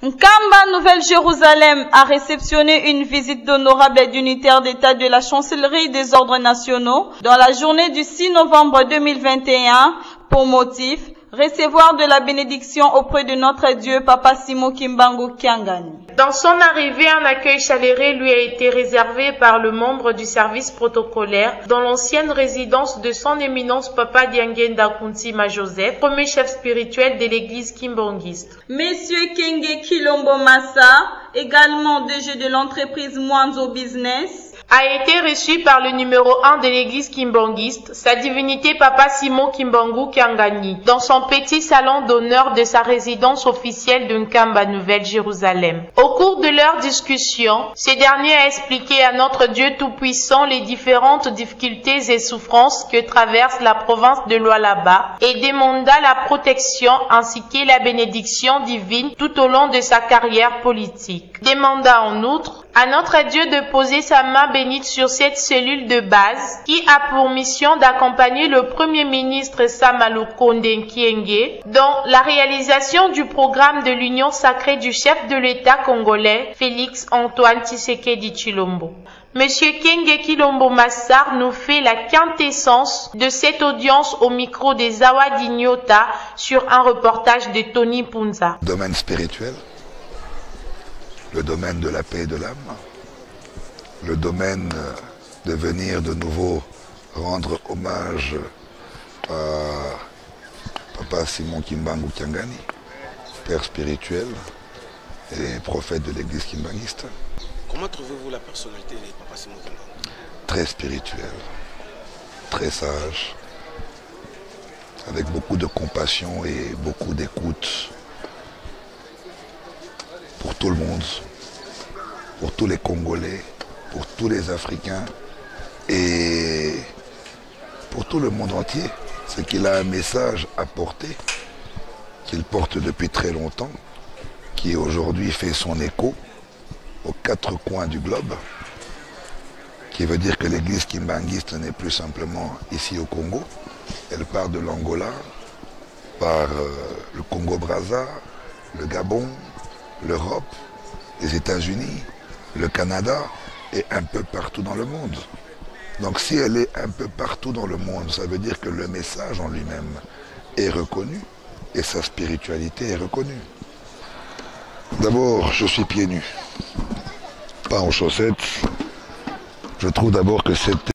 Nkamba, Nouvelle-Jérusalem, a réceptionné une visite d'honorable et d'unitaire d'État de la Chancellerie des Ordres Nationaux dans la journée du 6 novembre 2021 pour motif recevoir de la bénédiction auprès de notre Dieu, Papa Simon Kimbangu Kiangani. Dans son arrivée, un accueil chaleureux lui a été réservé par le membre du service protocolaire dans l'ancienne résidence de son éminence Papa Diangenda Kuntima Joseph, premier chef spirituel de l'église kimbangiste. Monsieur Kenge Kilombo Massa, également DG de l'entreprise Mwanzo Business, a été reçu par le numéro 1 de l'église kimbangiste, sa divinité Papa Simon Kimbangu Kiangani, dans son petit salon d'honneur de sa résidence officielle de Nkamba, Nouvelle-Jérusalem. Au cours de leur discussion, ce dernier a expliqué à notre Dieu Tout-Puissant les différentes difficultés et souffrances que traverse la province de Lualaba et demanda la protection ainsi que la bénédiction divine tout au long de sa carrière politique. Demanda en outre à notre Dieu de poser sa main bénite sur cette cellule de base qui a pour mission d'accompagner le Premier ministre Samalou Konde Nkienge dans la réalisation du programme de l'Union sacrée du chef de l'État congolais Félix Antoine Tshisekedi Tshilombo. Monsieur Kenge Kilombo Massar nous fait la quintessence de cette audience au micro des Zawadi Nyota sur un reportage de Tony Punza. Domaine spirituel, le domaine de la paix et de l'âme, le domaine de venir de nouveau rendre hommage à Papa Simon Kimbangu Kiangani, père spirituel et prophète de l'église kimbangiste. Comment trouvez-vous la personnalité de Papa Simon Kimbangu? Très spirituel, très sage, avec beaucoup de compassion et beaucoup d'écoute pour tout le monde, pour tous les Congolais, pour tous les Africains et pour tout le monde entier. C'est qu'il a un message à porter, qu'il porte depuis très longtemps, qui aujourd'hui fait son écho aux quatre coins du globe, qui veut dire que l'église kimbangiste n'est plus simplement ici au Congo, elle part de l'Angola, par le Congo-Brazza, le Gabon, l'Europe, les États-Unis, le Canada et un peu partout dans le monde. Donc si elle est un peu partout dans le monde, ça veut dire que le message en lui-même est reconnu et sa spiritualité est reconnue. D'abord, je suis pieds nus, pas en chaussettes. Je trouve d'abord que cette